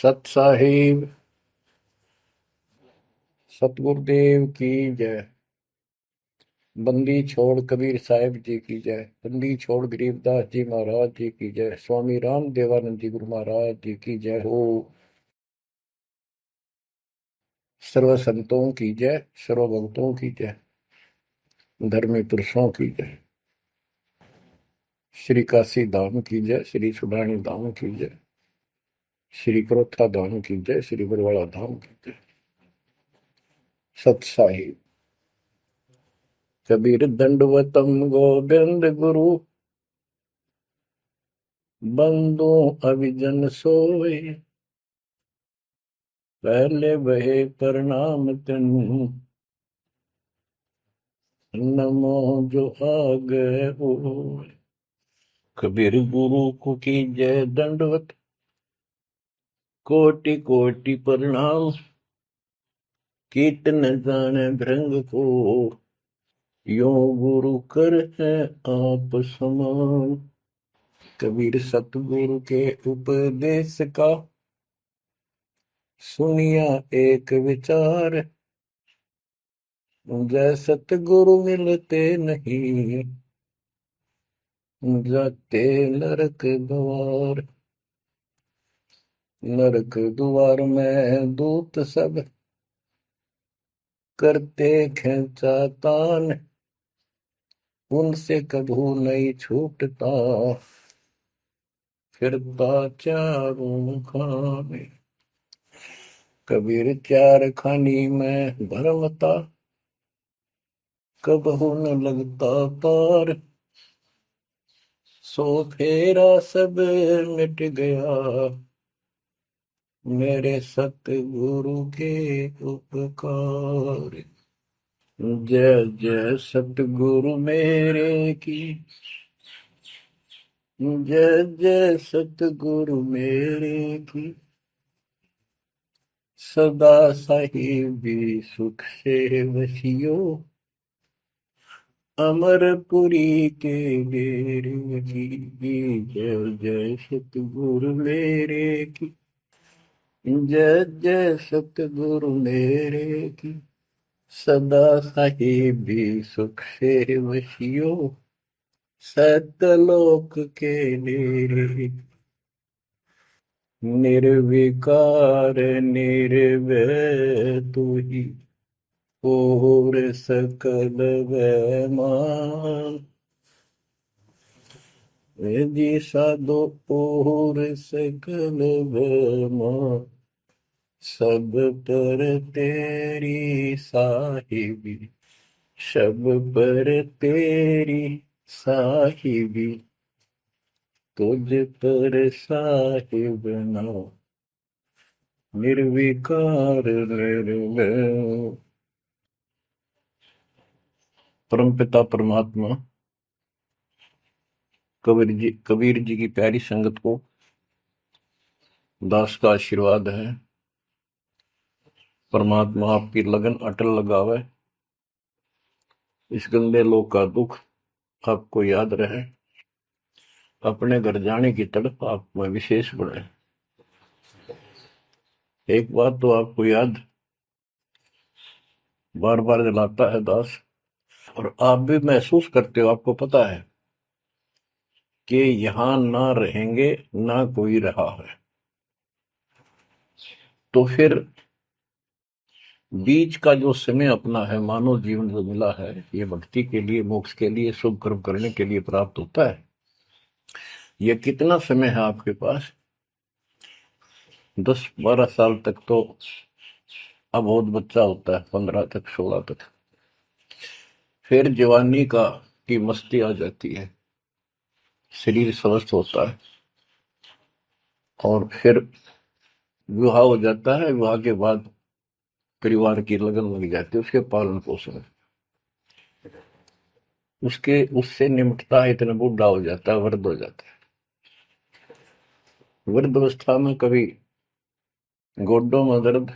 सत साहिब सतगुरुदेव की जय। बंदी छोड़ कबीर साहिब जी की जय। बंदी छोड़ गरीबदास जी महाराज जी की जय। स्वामी राम देवानंद जी गुरु महाराज जी की जय हो। सर्व संतों की जय, सर्व भक्तों की जय, धर्मी पुरुषों की जय। श्री काशी धाम की जय, श्री सुडानी धाम की जय, श्री क्रोथा धाम की जय, श्री बरवाड़ा धाम की जय। सत साहिब कबीर दंडवतम गोविंद गुरु, बंदो अभिजन सोए, पहले बहे प्रणाम तिन, नमो जो आगे हो। कबीर गुरु को की जय दंडवत, कोटि कोटि प्रणाम, कीर्तन जाने भृंग को, यो गुरु कर है आप समान। कबीर सतगुरु के उपदेश का, सुनिया एक विचार, जय सतगुरु मिलते नहीं, जाते नरक द्वार। नरक द्वार में दूत सब, करते खेचा तान, उनसे कभू नहीं छूटता, फिरता चारों खाने। कबीर चार खानी में भरमता, कबहू न लगता पार, सो फेरा सब मिट गया, मेरे सतगुरु के उपकार। जय जय सतगुरु मेरे की, जय जय सतगुरु मेरे की, सदा साहिबी सुख से वसियो, अमरपुरी के डेरे की। जय जय सतगुरु मेरे की, जय जय सतगुरु मेरे की, सदा साहिबी सुख से वसियो, सतलोक के डेरे। निर्विकार निर्भय तू ही, और सकल वैमान, जी साधो और सकल वैमान, सब पर तेरी साहिबी, सब पर तेरी साहिबी, तुझ पर साहिब ना, निर्विकार निर्भय। परमपिता परमात्मा कबीर जी की प्यारी संगत को दास का आशीर्वाद है। परमात्मा आपकी लगन अटल लगावे, इस गंदे लोक का दुख आपको याद रहे, अपने घर जाने की तड़प आप में विशेष बढ़े। एक बात तो आपको याद बार बार दिलाता है दास, और आप भी महसूस करते हो, आपको पता है कि यहां ना रहेंगे ना कोई रहा है, तो फिर बीच का जो समय अपना है, मानव जीवन जो मिला है, ये भक्ति के लिए, मोक्ष के लिए, शुभ कर्म करने के लिए प्राप्त होता है। ये कितना समय है आपके पास? 10-12 साल तक तो अबोध बच्चा होता है, 15 तक, 16 तक, फिर जवानी की मस्ती आ जाती है, शरीर स्वस्थ होता है, और फिर विवाह हो जाता है। विवाह के बाद परिवार की लगन लग जाती है, उसके पालन पोषण, उससे निमटता है, इतना बूढ़ा हो जाता है, वृद्ध हो जाता है। वृद्ध अवस्था में कभी गोड्डों में दर्द,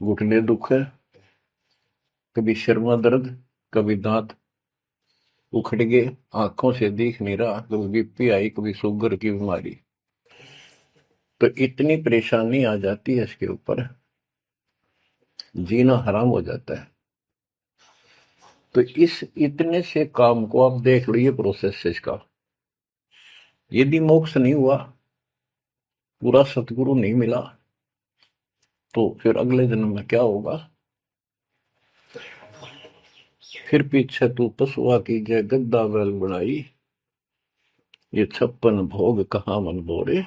घुटने दुख है, कभी सिर में दर्द, कभी दांत उखड़ गए, आंखों से दिख नहीं रहा, कभी बीपी आई, कभी शुगर की बीमारी, तो इतनी परेशानी आ जाती है इसके ऊपर, जीना हराम हो जाता है। तो इस इतने से काम को आप देख लो, ये प्रोसेस है इसका। यदि मोक्ष नहीं हुआ, पूरा सतगुरु नहीं मिला, तो फिर अगले जन्म में क्या होगा? फिर पीछे तू पशुआ की जय गद्दा बैल बनाई, ये 56 भोग कहाँ मन बोरे,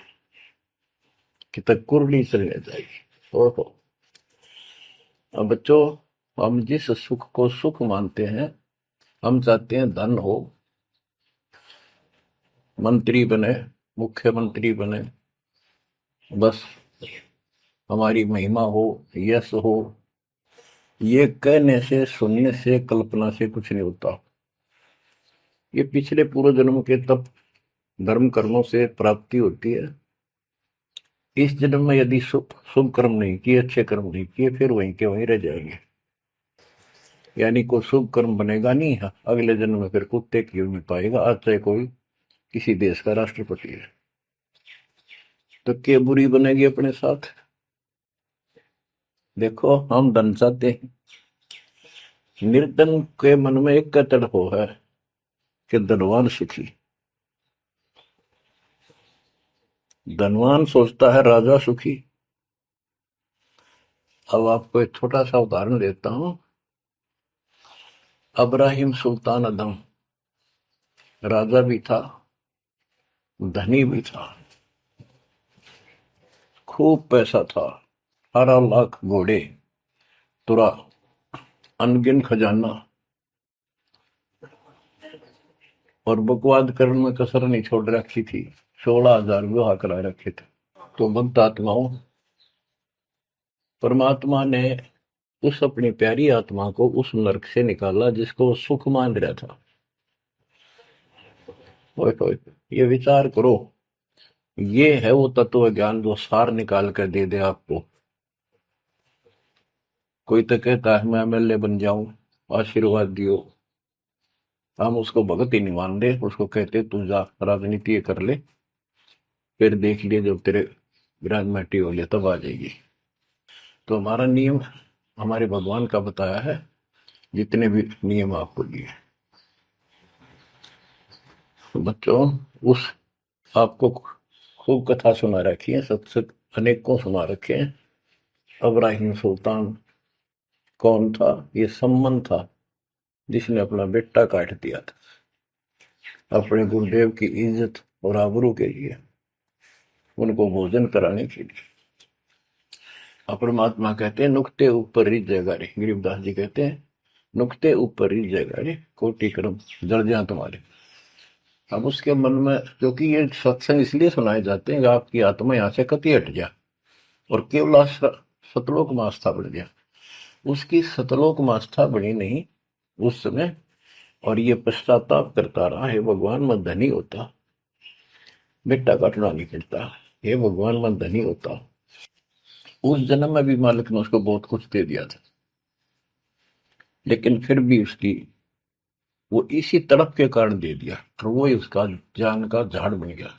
कि तक कुरली चलने जाएगी। ओहो। अब बच्चों, हम जिस सुख को सुख मानते हैं, हम चाहते हैं धन हो, मंत्री बने, मुख्यमंत्री बने, बस हमारी महिमा हो, यश हो। ये कहने से, सुनने से, कल्पना से कुछ नहीं होता। ये पिछले पूर्व जन्म के तप धर्म कर्मों से प्राप्ति होती है। इस जन्म में यदि शुभ कर्म नहीं किए, अच्छे कर्म नहीं किए, फिर वहीं के वहीं रह जाएंगे। यानी कोई शुभ कर्म बनेगा नहीं है, अगले जन्म में फिर कुत्ते की नहीं पाएगा, आज चाहे कोई किसी देश का राष्ट्रपति है। तो क्या बुरी बनेगी अपने साथ? देखो, हम धन चाहते हैं, निर्धन के मन में एक तड़प हो है कि धनवान सुखी। धनवान सोचता है राजा सुखी। अब आपको एक छोटा सा उदाहरण देता हूं। अब्राहिम सुल्तान अदम राजा भी था, धनी भी था, खूब पैसा था, 18 लाख घोड़े, तुरा, अनगिन खजाना, और बकवाद करने में कसर नहीं छोड़ रखी थी। 16,000 विवाह करा रखे थे। तो भक्त आत्माओं, परमात्मा ने उस अपनी प्यारी आत्मा को उस नरक से निकाला जिसको वो सुख मान रहा था। ओए, ये विचार करो, ये है वो तत्व ज्ञान जो सार निकाल कर दे दे आपको। कोई तो कहता है मैं एमएलए बन जाऊं, आशीर्वाद दियो, हम उसको भगत ही नहीं मान रहे, उसको कहते तू जा राजनीति कर ले, फिर देख लिए जब तेरे ग्रांड मैटी हो लिया तब आ जाएगी। तो हमारा नियम हमारे भगवान का बताया है, जितने भी नियम आपको दिए। तो बच्चों, उस आपको खूब कथा सुना रखी है, सत्संग अनेकों सुना रखे हैं। अब्राहिम सुल्तान कौन था? ये सम्मन था जिसने अपना बेटा काट दिया था अपने गुरुदेव की इज्जत और आबरू के लिए, उनको भोजन कराने के लिए। परमात्मा कहते हैं नुक्ते ऊपर ही जयगा रे, गरीबदास जी कहते हैं नुक्ते ऊपर ही जयगा रे, कोटि कर्म जड़ जा तुम्हारे। अब उसके मन में, क्योंकि ये सत्संग इसलिए सुनाए जाते हैं कि आपकी आत्मा यहां से कति हट जा और केवल सतलोक में आस्था बढ़ गया। उसकी सतलोक में आस्था बनी नहीं उस समय, और ये पश्चाताप करता रहा, हे भगवान मैं धनी होता, बेटा काटना नहीं पड़ता, हे भगवान मैं धनी होता। उस जन्म में भी मालिक ने उसको बहुत कुछ दे दिया था, लेकिन फिर भी उसकी वो इसी तड़प के कारण दे दिया, और वो ही उसका जान का झाड़ बन गया।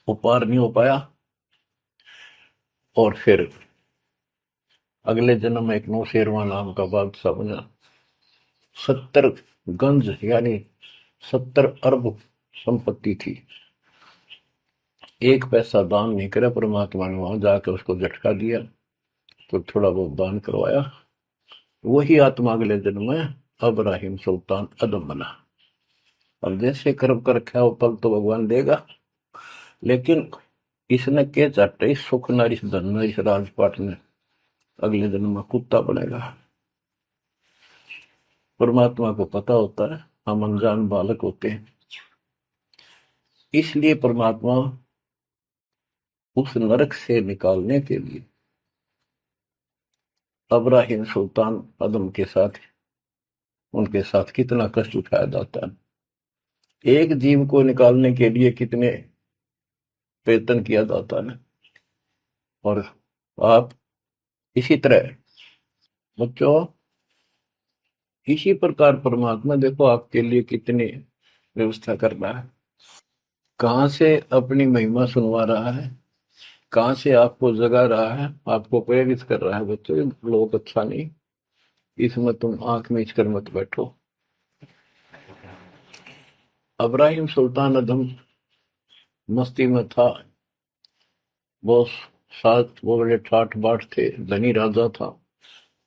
वो पार नहीं हो पाया, और फिर अगले जन्म में एक नौशेरवा नाम का बादशाह बना। 70 गंज यानी 70 अरब संपत्ति थी। एक पैसा दान नहीं करे, परमात्मा ने वहां जाकर उसको झटका दिया, तो थोड़ा बहुत दान करवाया। वही आत्मा अगले जन्म में अब्राहिम सुल्तान अदम बना। अब जैसे कर्म कर रखा है वो फल तो भगवान देगा, लेकिन इसने के चाटे सुख न इस धन न इस राजपाट ने, अगले जन्म में कुत्ता बनेगा। परमात्मा को पता होता है, हम अनजान बालक होते हैं। इसलिए परमात्मा उस नरक से निकालने के लिए अब्राहिम सुल्तान अदम के साथ, उनके साथ कितना कष्ट उठाया जाता है। एक जीव को निकालने के लिए कितने प्रयत्न किया जाता है। और आप इसी तरह बच्चों, इसी प्रकार परमात्मा देखो आपके लिए कितनी व्यवस्था कर रहा है, कहां से अपनी महिमा सुनवा रहा है। कहाँ से आपको जगा रहा है, आपको प्रेरित कर रहा है, बच्चों ये लोग अच्छा नहीं, इसमें तुम आंख मीच कर मत बैठो। अब्राहिम सुल्तान अदम मस्ती में था, वो सात वो बड़े ठाठ बाट थे, धनी राजा था।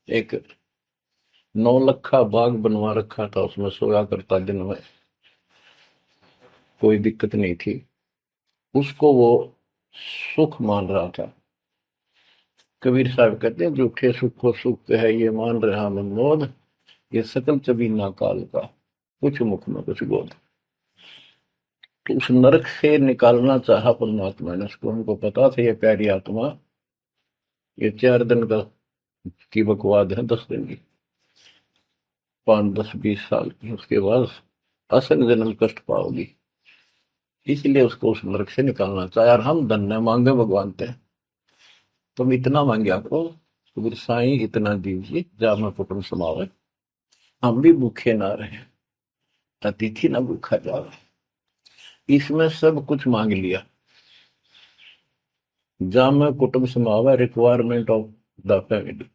एक 9 लखा बाग बनवा रखा था, उसमें सोया करता दिन में, कोई दिक्कत नहीं थी उसको, वो सुख मान रहा था। कबीर साहब कहते हैं, झूठे सुख को सुख है ये मान रहा मनमोद, ये सकल चबीना काल का, कुछ मुख में कुछ बोध। तो उस नरक से निकालना चाहा परमात्मा ने उसको, उनको पता था ये प्यारी आत्मा, ये 4 दिन का की बकवाद है, 10 दिन की, 5, 10, 20 साल की, उसके बाद असल जन्म कष्ट पाओगी, इसलिए उसको उस नरक से निकालना चाहे। और हम धन्य मांगे भगवान थे, तुम इतना मांगे आपको, तो साईं इतना दीजिए जा मैं कुटुंब समावे, हम भी भूखे ना रहे, अतिथि ना भूखा जावे। इसमें सब कुछ मांग लिया, जहां में कुटुंब समावे, रिक्वायरमेंट ऑफ द फैमिली,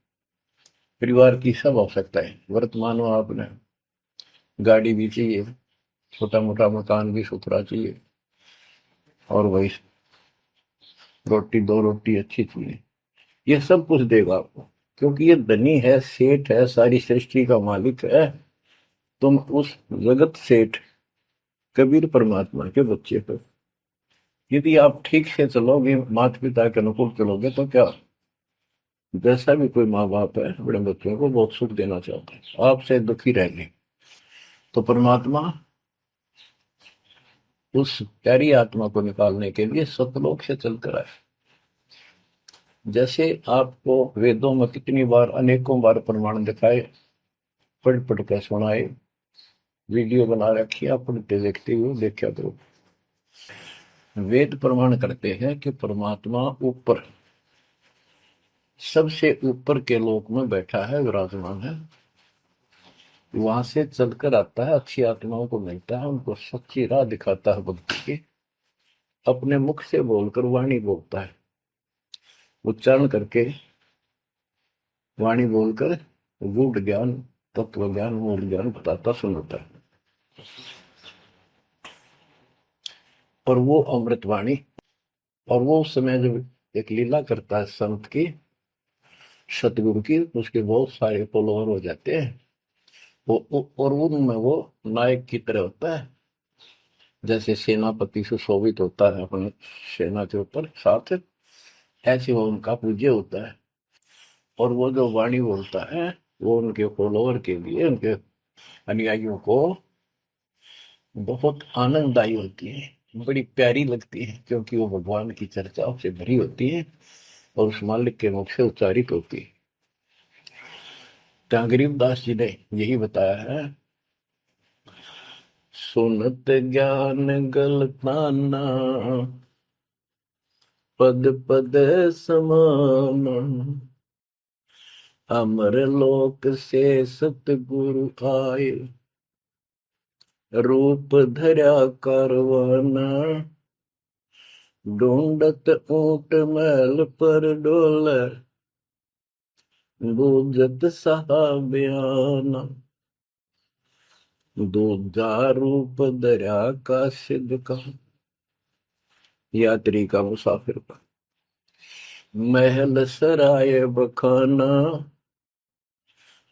परिवार की सब आवश्यकता है। वर्तमान में आपने गाड़ी भी चाहिए, छोटा मोटा मकान भी सुथरा चाहिए, और वही रोटी, 2 रोटी अच्छी चाहिए, ये सब कुछ देगा आपको, क्योंकि ये धनी है, सेठ है, सारी सृष्टि का मालिक है। तुम उस जगत सेठ कबीर परमात्मा के बच्चे हो। यदि आप ठीक से चलोगे, माता पिता के अनुकूल चलोगे, तो क्या, जैसा भी कोई माँ बाप है अपने बच्चों को बहुत सुख देना चाहते हैं, आपसे दुखी रहेंगे, तो परमात्मा उस प्यारी आत्मा को निकालने के लिए सतलोक से चलकर आए। जैसे आपको वेदों में कितनी बार, अनेकों बार प्रमाण दिखाए, पढ़ पढ़ कर सुनाए, वीडियो बना रखी, आप पढ़ते देखते हुए देखा करो। वेद प्रमाण करते हैं कि परमात्मा ऊपर, सबसे ऊपर के लोक में बैठा है, विराजमान है, वहां से चलकर आता है, अच्छी आत्माओं को मिलता है, उनको सच्ची राह दिखाता है भक्ति की, अपने मुख से बोलकर वाणी बोलता है, उच्चारण करके वाणी बोलकर गूढ़ ज्ञान, तत्व ज्ञान, मूल ज्ञान बताता सुनाता है। और वो अमृतवाणी, और वो उस समय जब एक लीला करता है संत की, सतगुरु की, उसके बहुत सारे फॉलोअर हो जाते हैं, और उनमें वो नायक की तरह होता है, जैसे सेनापति सुशोभित होता है अपने सेना के ऊपर साथ, ऐसे वो उनका पूज्य होता है। और वो जो वाणी बोलता है, वो उनके फॉलोअर के लिए, उनके अनुयायियों को बहुत आनंददायी होती है, बड़ी प्यारी लगती है, क्योंकि वो भगवान की चर्चाओं से भरी होती है और उस मालिक के मुख से उच्चारित होती है। तो गरीबदास जी ने यही बताया है, सुनत ज्ञान गलताना, पद पद समान, अमर लोक से सतगुरु आए, रूप धर्या कारवाना, ढूंढत ऊंट मैल पर डोले, बूझत साहबियाना, दूजा रूप दरिया का सिद्ध का, यात्री का, मुसाफिर का, महल सराय बखाना,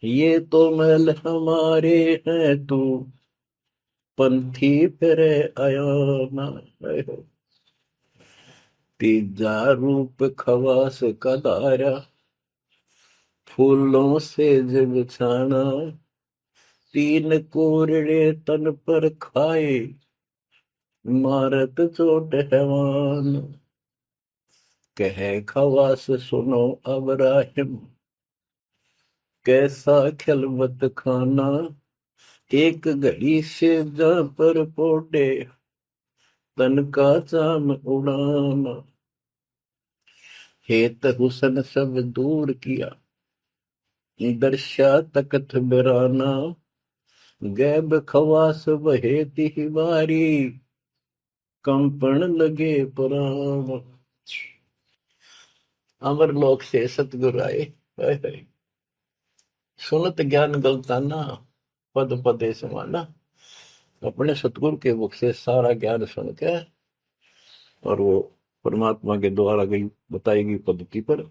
ये तो महल हमारे हैं, तू पंथी फिरे अयाना। तीजा रूप खवास का दायरा, फूलों से जग छाना, तीन कोरड़े तन पर खाए, मारत चोट हैवान, कहे खवास सुनो अब राहिम, कैसा खिलवत खाना, एक घड़ी से जा पर पोटे, तन का चाम उड़ाना, हेत हुसन सब दूर किया, दर्शा तकत बिराना, गैब खवास बहे तिहवारी, कंपन लगे पुराण। अमर लोक से सतगुरु आए, हाय हाय। सुनत ज्ञान गलताना, पद पदे समाना। अपने सतगुरु के मुख से सारा ज्ञान सुन के और वो परमात्मा के द्वारा गई बताई गई पद्धति पर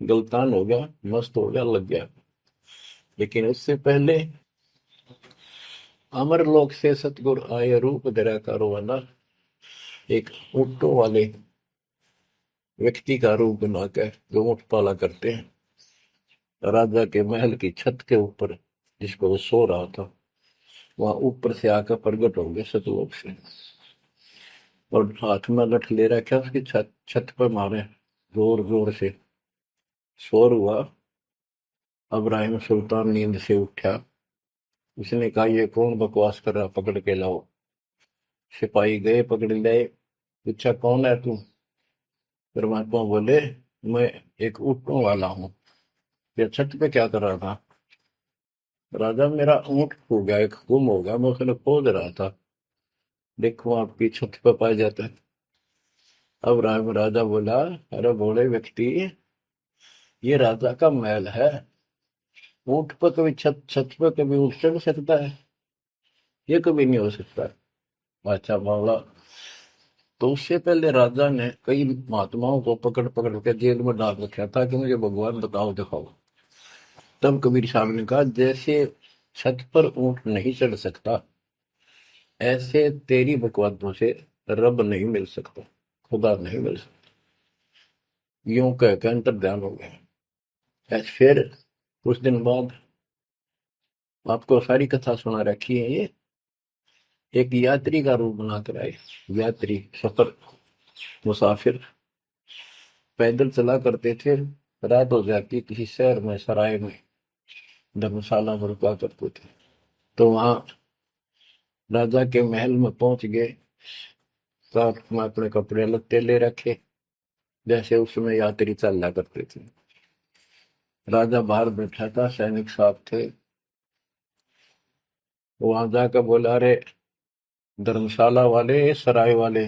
गलतान हो गया, मस्त हो गया, लग गया। लेकिन उससे पहले अमर लोक से सतगुरु आए, रूप धरा कारोबाना। एक ऊँटों वाले व्यक्ति का रूप बनाकर जो ऊँट पाला करते हैं, राजा के महल की छत के ऊपर जिसको वो सो रहा था, वहां ऊपर से आकर प्रकट हो गए सतलोक से, और हाथ में लठ ले रखा, उसकी छत छत पर मारे जोर जोर से। शोर हुआ। अब्राहिम सुल्तान नींद से उठा। उसने कहा, ये कौन बकवास कर रहा, पकड़ के लाओ। सिपाही गए, पकड़ लाए। पूछा, कौन है तू? परमात्मा बोले, मैं एक ऊँटों वाला हूँ। ये छत पे क्या कर रहा था? राजा, मेरा ऊँट खो गया, एक गुम हो गया, मैं उसने खोज रहा था, देखो आपकी छत पे पाया जाता है। अब राजा बोला, अरे बोले व्यक्ति, ये राजा का महल है, ऊँट पर कभी छत छत पर कभी ऊँट चढ़ सकता है? ये कभी नहीं हो सकता। अच्छा बोला। तो उससे पहले राजा ने कई महात्माओं को पकड़ पकड़ के जेल में डाल रखा था कि मुझे भगवान बताओ, दिखाओ। तब कबीर साहब ने कहा, जैसे छत पर ऊँट नहीं चढ़ सकता, ऐसे तेरी बकवादों से रब नहीं मिल सकता, खुदा नहीं मिल सकता। यूं कह के अंतर ध्यान हो गया। फिर कुछ दिन बाद आपको सारी कथा सुना रखी है, ये एक यात्री का रूप बनाकर आए। यात्री, सफर, मुसाफिर पैदल चला करते थे। रात हो जाती, किसी शहर में, सराय में, धर्मशाला में रुका करते थे। तो वहां राजा के महल में पहुंच गए। साथ में अपने कपड़े लत्ते ले रखे, जैसे उसमें यात्री चला करते थे। राजा बाहर बैठा था, सैनिक साहब थे। वहां जाकर बोला, अरे धर्मशाला वाले, सराय वाले,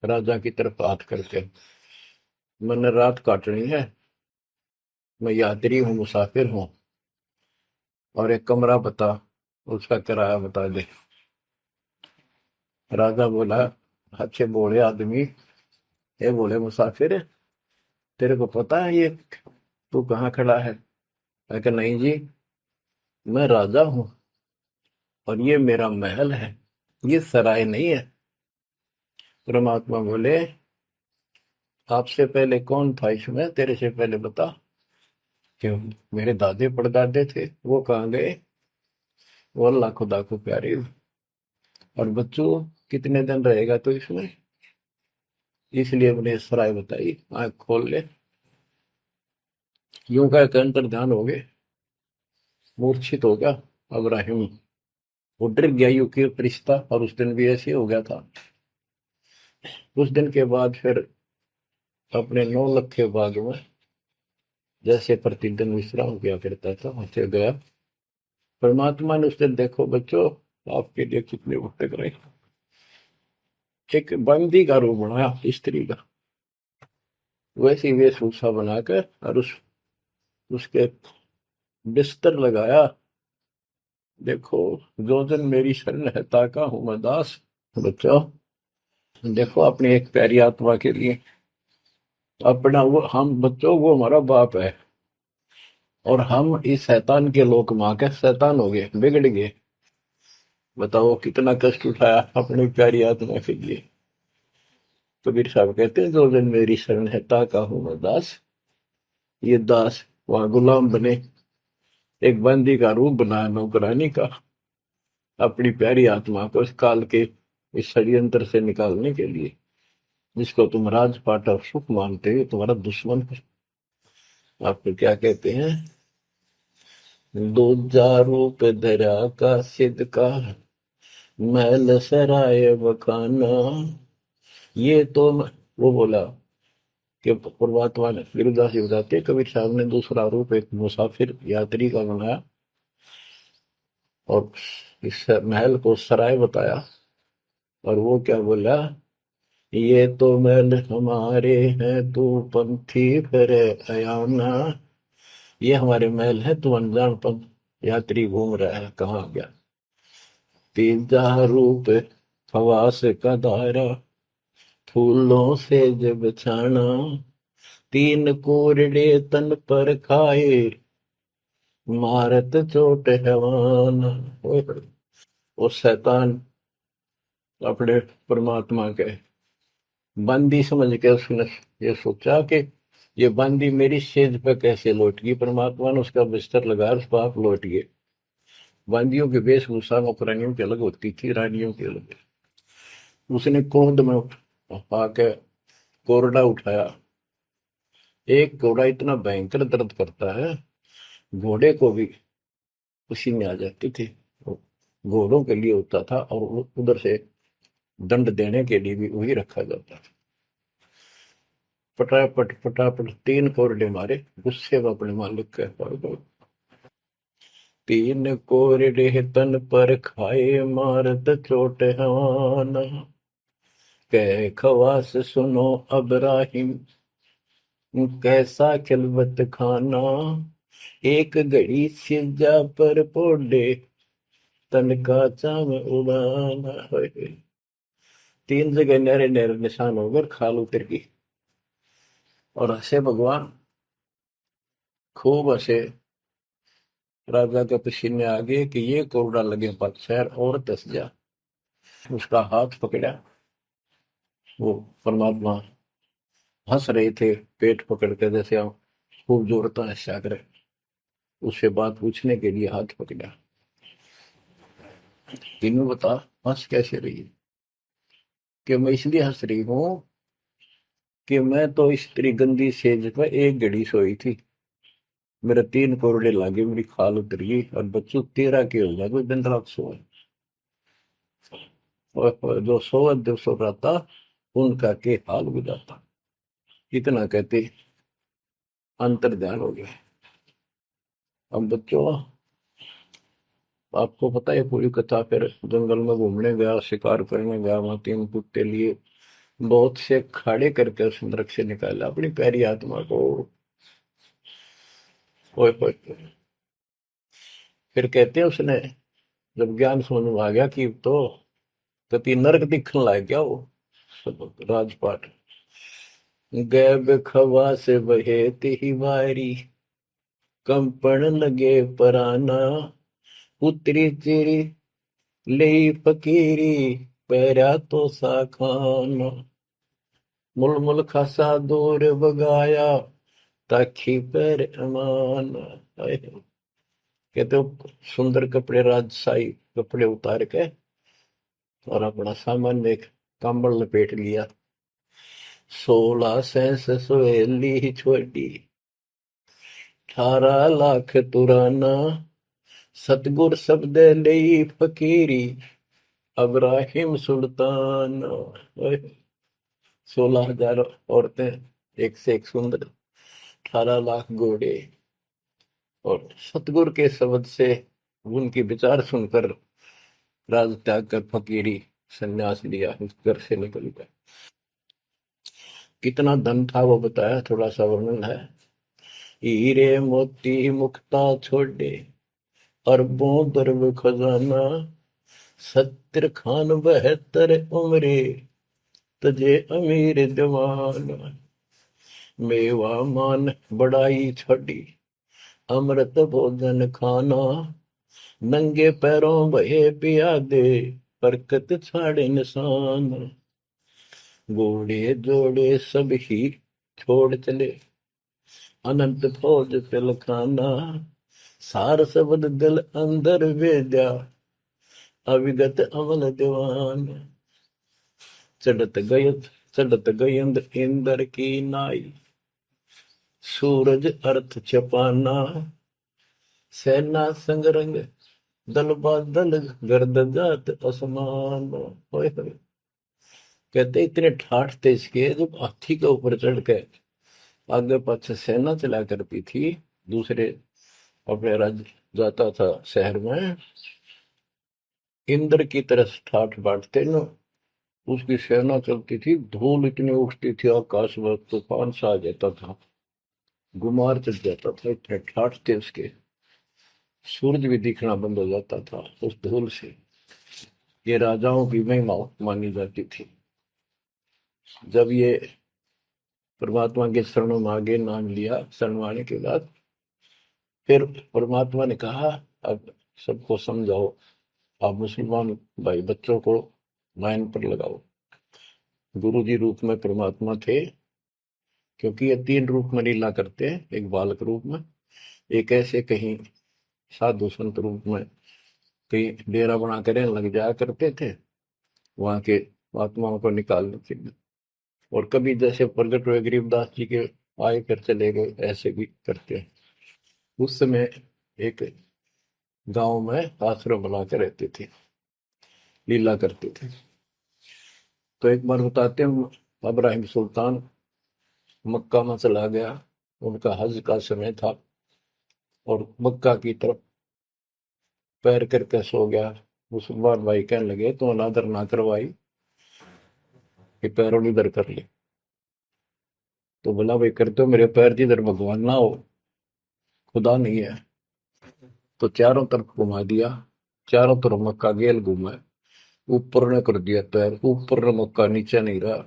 राजा की तरफ हाथ करके, मैंने रात काटनी है, मैं यात्री हूँ, मुसाफिर हूँ, और एक कमरा बता, उसका किराया बता दे। राजा बोला, अच्छे बोले आदमी, ये बोले मुसाफिर, तेरे को पता है ये तू कहाँ खड़ा है? मैं कहा, नहीं जी, मैं राजा हूँ और ये मेरा महल है, ये सराय नहीं है। परमात्मा बोले, आपसे पहले कौन था इसमें, तेरे से पहले बता। क्यों? मेरे दादे परदादे थे, वो कहाँ गए? वो अल्लाह खुदा को प्यारे। और बच्चों, कितने दिन रहेगा तो इसमें? इसलिए मैंने सराय बताई, आंख खोल ले। यूं का अंतर ध्यान हो गए, मूर्छित हो गया अब्राहिम। वो डर गया, यू की रिश्ता, और उस दिन भी ऐसे हो गया था। उस दिन के बाद फिर अपने 9 लखे बाग में जैसे प्रतिदिन विश्राम किया करता था, वैसे गया। परमात्मा ने उस दिन, देखो बच्चों, आपके लिए कितने भटक रहे, एक बंदी का रूप बनाया, स्त्री का, वैसी वेशभूषा बनाकर, और उसके बिस्तर लगाया। देखो, जो जन मेरी शरण है, ताका हूं मैं दास। बच्चों देखो, अपनी एक प्यारी आत्मा के लिए अपना, वो हम बच्चों, वो हमारा बाप है, और हम इस शैतान के लोक में आके शैतान हो गए, बिगड़ गए। बताओ कितना कष्ट उठाया अपनी प्यारी आत्मा के लिए। कबीर साहब कहते हैं, जो जन मेरी शरण है, ताका हूं मैं दास। ये दास वहां गुलाम बने, एक बंदी का रूप बनाया नौकरानी का, अपनी प्यारी आत्मा को इस काल के इस षड्यंत्र से निकालने के लिए। जिसको तुम राजपाट और सुख मानते हो, तुम्हारा दुश्मन है। आपको क्या कहते हैं? दूजा रूप धरा का सिद्ध का, महल सराय बखाना। ये तो वो बोला कि परमात्मा ने, गिरिदास जी बताते, कबीर साहब ने दूसरा रूप एक मुसाफिर यात्री का बनाया, और इस महल को सराय बताया। और वो क्या बोला, ये तो महल हमारे हैं, तू पंथी फिर अयाना। ये हमारे महल है, तू अनजान पंथ यात्री घूम रहा है, कहाँ गया। तीजा रूप खवास का धारा, फूलों से जब छाना। तीन कोरडे तन पर खाए, मारत चोट हैवान। वो शैतान अपने परमात्मा के बंदी समझ के उसने ये सोचा कि ये बंदी मेरी सेज पे कैसे लौट गई। परमात्मा ने उसका बिस्तर लगा, पाप लौट गए। बंदियों की वेशभूषा नौकरानियों की अलग होती थी, रानियों की अलग। उसने क्रोध में आके कोरडा उठाया। एक घोड़ा इतना भयंकर दर्द करता है, घोड़े को भी पसीने आ जाती थी। वो घोड़ों के लिए होता था, और उधर से दंड देने के लिए भी वही रखा जाता था। पटापट पटापट तीन कोरडे मारे, गुस्से में अपने मालिक के पड़ गए। तीन कोरडे तन पर खाए, मारत चोट हवाना। कह खवास सुनो अब्राहिम, कैसा खिलवत खाना। एक घड़ी सिजा पर पोडे, तन का चाम उड़ाना। तीन जगह नहरे नहरे निशान होकर खाल उतर की। और हंसे भगवान, खूब हंसे। राजा के पसीने आ गए कि ये कोरडा लगे पक्षर और दस जा। उसका हाथ पकड़ा। वो परमात्मा हंस रहे थे, पेट पकड़ के, जैसे हम खूब जोरता है सागर। उससे बात पूछने के लिए हाथ पकड़ा। तीनों बता, हंस कैसे रही है। कि मैं इसलिए हंस रही हूं कि मैं तो इस तेरी गंदी सेज पर एक घड़ी सोई थी, मेरे तीन कोरडे लागे, मेरी खाल उतर गई, और बच्चों तेरा के हो गया, कोई दिन रात सोए। और जो सोवत जो सो रहा, उनका के हाल बुझाता। इतना कहते अंतर ध्यान हो गया। अब बच्चों, आपको पता है पूरी कथा। फिर जंगल में घूमने गया, शिकार करने गया, वहां तीन कुत्ते लिए, बहुत से खाड़े करके उस नरक से निकाला अपनी प्यारी आत्मा को। ओए ओए ओए। फिर कहते हैं उसने जब ज्ञान समझ में आ गया कि तो कति नरक दिखने लग गया वो। राजपाट गैब खवा से बहे ही वारी, कंपन लगे पराना। उतरी चिरी ले फकीरी, पैरा तो सा खाना। मुल मुल खासा दूर बगाया, ताखी पैर अमान। कहते हो सुंदर कपड़े, राजशाही कपड़े उतार के, और अपना सामान में एक कंबल लपेट लिया। 16 सवेली छोड़ी, 18 लाख तुराना। सतगुर शब्द ले फकीरी, अब्राहिम सुल्तान। 16,000 औरतें, एक से एक सुंदर, 18 लाख घोड़े, और सतगुरु के शब्द से उनके विचार सुनकर राज त्याग कर फकीरी संन्यास लिया, उस घर से निकल गया। कितना धन था वो बताया, थोड़ा सा वर्णन है। हीरे मोती मुक्ता छोड़े, अरबों दरब खजाना। 70 खान 72 उम्रे, तजे अमीर जवान। मेवा मान बड़ाई छड़ी, अमृत भोजन खाना। नंगे पैरों भये पियादे, बरकत छाड़े निशान। घोड़े जोड़े सब ही छोड़ चले, अनंत फौज पिलखाना। सार सबद दिल अंदर वेद्या, अविगत अमल दीवान। चढ़त गयत चढ़त गयंद इंदर की नाई, सूरज अर्थ छपाना। सेना संग रंग दल बादल, गर्द जात असमान। होए होए। कहते इतने ठाठ थे इसके, जब हाथी के ऊपर चढ़ के आगे पाछे सेना चला करती थी, दूसरे अपने राज्य जाता था शहर में, इंद्र की तरह ठाठ बांटते न। उसकी सेना चलती थी, धूल इतनी उठती थी आकाश में, तूफान सा आ जाता था, गुमार चढ़ जाता था, इतने ठाठ थे उसके, सूरज भी दिखना बंद हो जाता था उस धूल से। ये राजाओं की महिमा मानी जाती थी। जब ये परमात्मा के शरणों में आगे नाम लिया, शरण आने के बाद फिर परमात्मा ने कहा, अब सबको समझाओ, आप मुसलमान भाई बच्चों को लाइन पर लगाओ। गुरु जी रूप में परमात्मा थे, क्योंकि ये तीन रूप में लीला करते हैं, एक बालक रूप में, एक ऐसे कहीं साधु संत रूप में कहीं डेरा बना कर लग जाया करते थे वहां के आत्माओं को निकालने के लिए, और कभी जैसे प्रगट हुए गरीबदास जी के आए कर चले गए, ऐसे भी करते हैं। उस समय एक गांव में आश्रम बना के रहते थे, लीला करते थे। तो एक बार बताते हैं, इब्राहिम सुल्तान मक्का में चला गया, उनका हज का समय था, और मक्का की तरफ पैर करके सो गया। मुसलमान भाई कहने लगे, तो अनादर ना करवाई कि पैरों इधर कर ले। तो बोला, भाई करते हो मेरे पैर जिधर भगवान ना हो, खुदा नहीं है। तो चारों तरफ घुमा दिया, चारों तरफ मक्का गेल घूमा, ऊपर ने कर दिया पैर, ऊपर ने मक्का, नीचे नहीं रहा।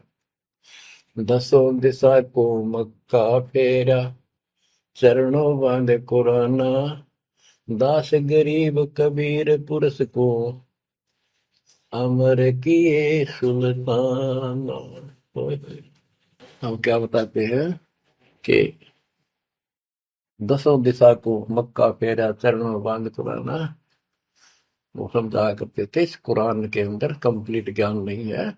दसों दिशा को मक्का फेरा, चरणों बांधे कुराना, दास गरीब कबीर पुरस को, अमर किए सुल्तान। हम क्या बताते हैं कि दसों दिशा को मक्का फेरा, चरणों में बांध कुराना, वो समझाया करते थे। इस कुरान के अंदर कंप्लीट ज्ञान नहीं है,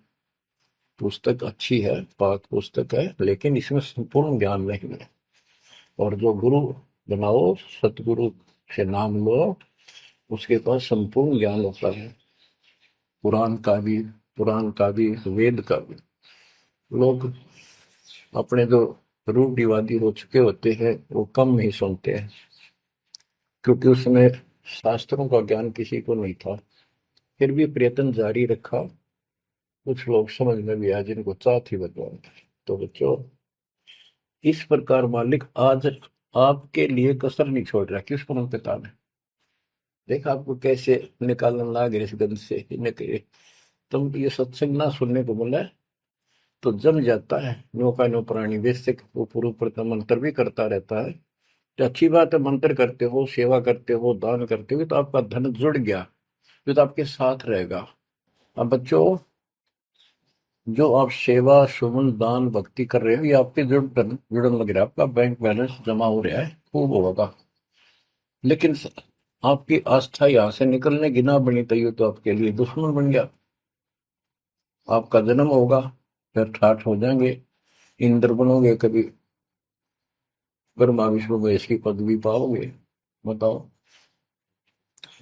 पुस्तक अच्छी है, पाक पुस्तक है, लेकिन इसमें संपूर्ण ज्ञान नहीं है। और जो गुरु बनाओ, सतगुरु से नाम लो, उसके पास संपूर्ण ज्ञान होता है, कुरान का भी, पुराण का भी, वेद का भी। लोग अपने जो रूढ़िवादी हो चुके होते हैं, वो कम ही सुनते हैं, क्योंकि उसमें शास्त्रों का ज्ञान किसी को नहीं था। फिर भी प्रयत्न जारी रखा, कुछ लोग समझ में भी आए जिनको चाह थी भगवान की। तो बच्चों, इस प्रकार मालिक आज आपके लिए कसर नहीं छोड़ रहा। किस पर पिता ने देखा आपको कैसे निकालने लग रहे इस गंध से, इन्हें कहे तुम ये सत्संग ना सुनने को बोला है, तो जम जाता है नौका नो प्राणी बेसिक ऊपर ऊपर का मंत्र भी करता रहता है। तो अच्छी बात है, मंत्र करते हो, सेवा करते हो, दान करते हो, तो आपका धन जुड़ गया, तो आपके साथ रहेगा। अब बच्चों, जो आप सेवा सुमन दान भक्ति कर रहे हो, ये आपके जुड़न लग रहा है, आपका बैंक बैलेंस जमा हो रहा है, खूब होगा। लेकिन आपकी आस्था यहाँ से निकलने की ना बनी तैयो, तो आपके लिए दुश्मन बन गया। आपका जन्म होगा, फिर ठाठ हो जाएंगे, इंद्र बनोगे, कभी ब्रह्मा विष्णु महेश की पदवी पाओगे, बताओ,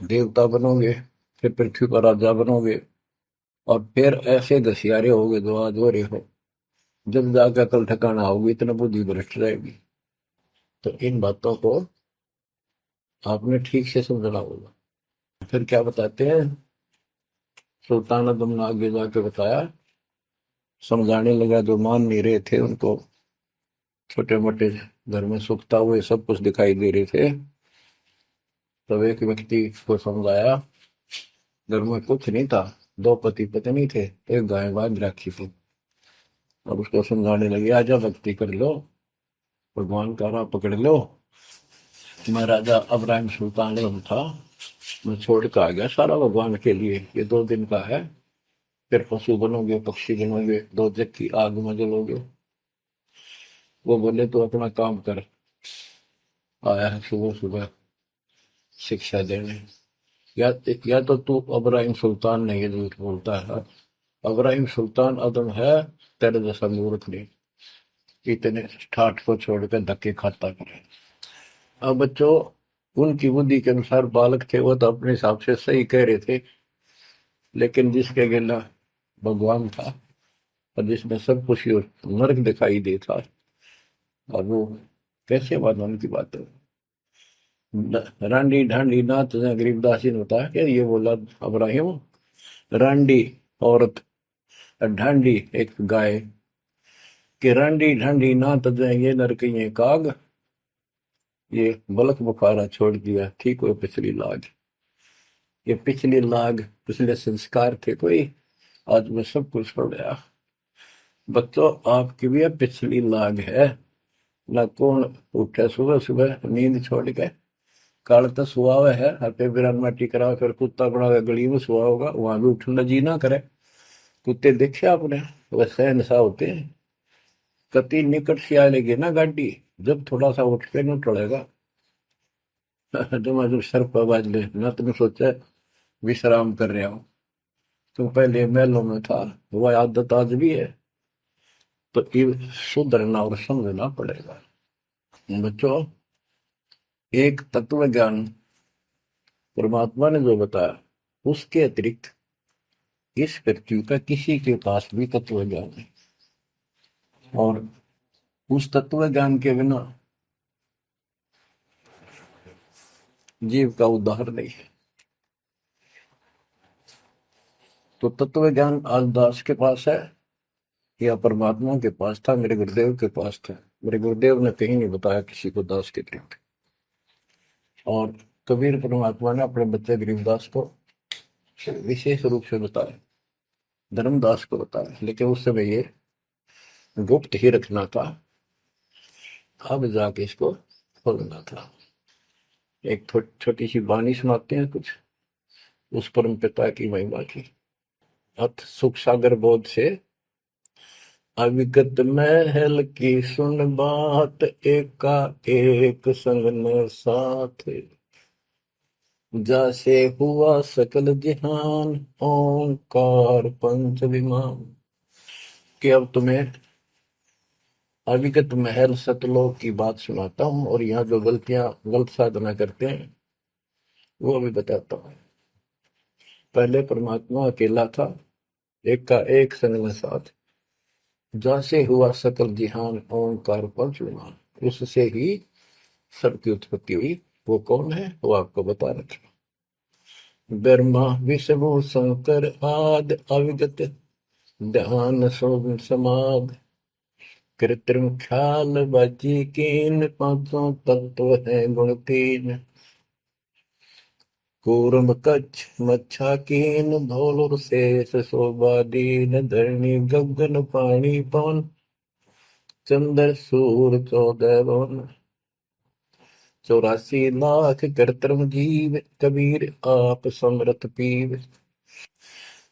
देवता बनोगे, फिर पृथ्वी पर राजा बनोगे, और फिर ऐसे घसियारे होगे जो आज हो रहे हो। जब जाकर कल ठिकाना होगी, इतना बुद्धि भ्रष्ट रहेगी। तो इन बातों को आपने ठीक से समझना होगा। फिर क्या बताते हैं, सुल्तान आदम ने आगे जाके बताया, समझाने लगा, जो मान नहीं रहे थे उनको, छोटे मोटे घर में सुखता हुए सब कुछ दिखाई दे रहे थे, तब एक व्यक्ति को समझाया, घर में कुछ नहीं था, दो पति पत्नी थे, एक गाय बांध रखी थी। अब उसको समझाने लगे, आजा भक्ति कर लो, भगवान का राह पकड़ लो। मैं राजा इब्राहिम सुल्तान था, मैं छोड़ के आ गया सारा भगवान के लिए, ये 2 दिन का है, फिर पशु बनोगे, पक्षी बनोगे, दो जग की आग में जलोगे। वो बोले, तो अपना काम कर, आया है सुबह सुबह शिक्षा देने। या तो तू इब्राहिम सुल्तान नहीं है, झूठ बोलता है। इब्राहिम सुल्तान अदम है, तेरे जैसा मूर्ख नहीं, इतने ठाठ को छोड़कर धक्के खाता करे। अब बच्चों, उनकी बुद्धि के अनुसार बालक थे, वो तो अपने हिसाब से सही कह रहे थे, लेकिन जिसके गिला भगवान था, और जिसमें सब कुछ ही नर्क दिखाई देता, और वो कैसे माना उनकी बात है। रांडी ढांडी नाच, गरीबदास जी ने बताया कि ये बोला इब्राहिम, रांडी औरत ढांडी एक गाय कि रांडी ढांडी ना तजे ये नरकइये काग, ये बलक बुखारा छोड़ दिया ठीक हो पिछली लाग। ये पिछली लाग पिछले संस्कार थे कोई, आज मैं सब कुछ छोड़ गया। बच्चों आपकी भी अब पिछली लाग है ना। कौन उठे सुबह सुबह नींद छोड़ के, कल तो सुआ हुआ है हते बिरान माटी करा फिर कुत्ता बना के गली में सुआ होगा, वहां भी उठना जी ना करे। कुत्ते देखे आपने वैसे नशा होते हैं। कति निकट से आ लेगी ना गाड़ी, जब थोड़ा सा उठ के न टलेगा जब सर पर बाज ले ना, तुम सोचा विश्राम कर रहा हूं। तुम पहले महलों में था, वह आदत आज भी है, तो ये सुधरना और समझना पड़ेगा। बच्चों एक तत्व ज्ञान परमात्मा ने जो बताया, उसके अतिरिक्त इस पृथ्वी का किसी के पास भी तत्व ज्ञान है, और उस तत्व ज्ञान के बिना जीव का उद्धार नहीं है। तो तत्व ज्ञान आज दास के पास है या परमात्मा के पास था, मेरे गुरुदेव के पास था। मेरे गुरुदेव ने कहीं नहीं बताया किसी को दास के अतिरिक्त। और कबीर परमात्मा ने अपने बच्चे गरीबदास को विशेष रूप से बताया, धर्मदास को बताया, लेकिन उस समय ये गुप्त ही रखना था, अब जाके इसको खोलना था। एक छोटी सी वाणी सुनाते हैं कुछ उस परम पिता की महिमा की। अथ सुख सागर बोध से अविगत महल की सुन बात, एका एक संग न साथ, जैसे हुआ सकल जहान ओंकार पंच विमान। कि अब तुम्हें अविगत महल सतलोक की बात सुनाता हूं, और यहाँ जो गलत साधना करते हैं वो भी बताता हूं। पहले परमात्मा अकेला था, एक का एक संग में साथ, जैसे हुआ सकल जिहान ओंकार पंच विमान, उससे ही सबकी उत्पत्ति हुई। वो कौन है वो आपको बता रखा। ब्रह्मा विष्णु शंकर आदि अविगत ध्यान समाध, कृत्रिम ख्याल बाजी कीन, पांचों तत्व है गुण तीन। कूर्म कच्छ मच्छा कीन, धौल और शेष शोभा दीन, धरणी गगन पानी पवन, चंद्र सूर 14 भवन। 84 लाख कृत्रिम जीव, कबीर आप समरथ पीव।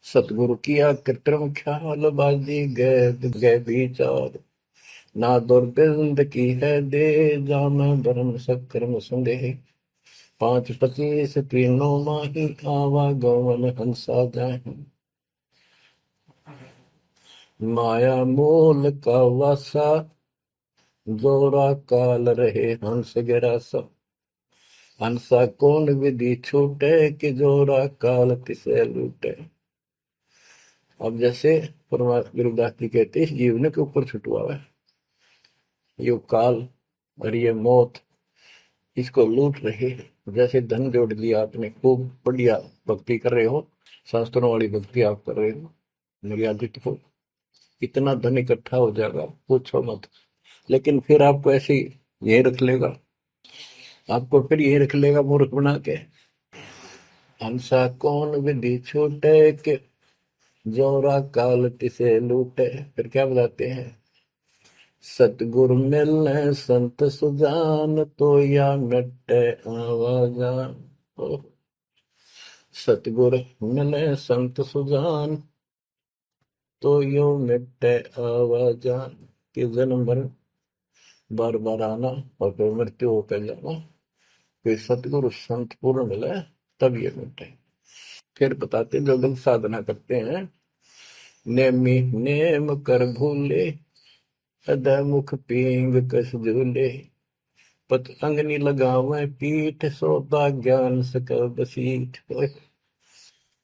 सतगुरु किया कृत्रिम ख्याल बाजी गए विचार, ना दुर्गंध की है दे, जाना धर्म सक्रम संदेह। 5-25 तीनों माही, आवा गौवन हंसा जाहि। माया मूल का वासा, जोरा काल रहे हंस गिरासा। हंसा कौन विधि छूटे, कि जोरा काल तिसे लूटे। अब जैसे गुरुदास जी कहते हैं, जीवन के ऊपर छुटवा है ये काल और ये मौत, इसको लूट रहे। जैसे धन जोड़ लिया आपने, खूब बढ़िया भक्ति कर रहे हो, शास्त्रों वाली भक्ति आप कर रहे हो, मर्यादित हो, इतना धन इकट्ठा हो जाएगा पूछो मत। लेकिन फिर आपको ऐसे यही रख लेगा, आपको फिर यही रख लेगा मूर्ख बना के। हंसा कौन विधि छूटे, के जोरा काल तिसे लूटे। फिर क्या बताते हैं, सतगुरु मिलने संत सुजान, तो या मिटे आवाजान। सतगुरु मिले संत सुजान, तो यो मिटे आवाजान। कि जन्म मरण बार बार आना और फिर मृत्यु होकर जाना, फिर सतगुरु संत पूर्ण मिले तब ये मिटे। फिर बताते जो लोग साधना करते हैं, नेमी नेम कर भूले, अदय मुख पींग कस झूले। पतंग नी लगावे पीठ, सोता ज्ञान सकल बसीठ।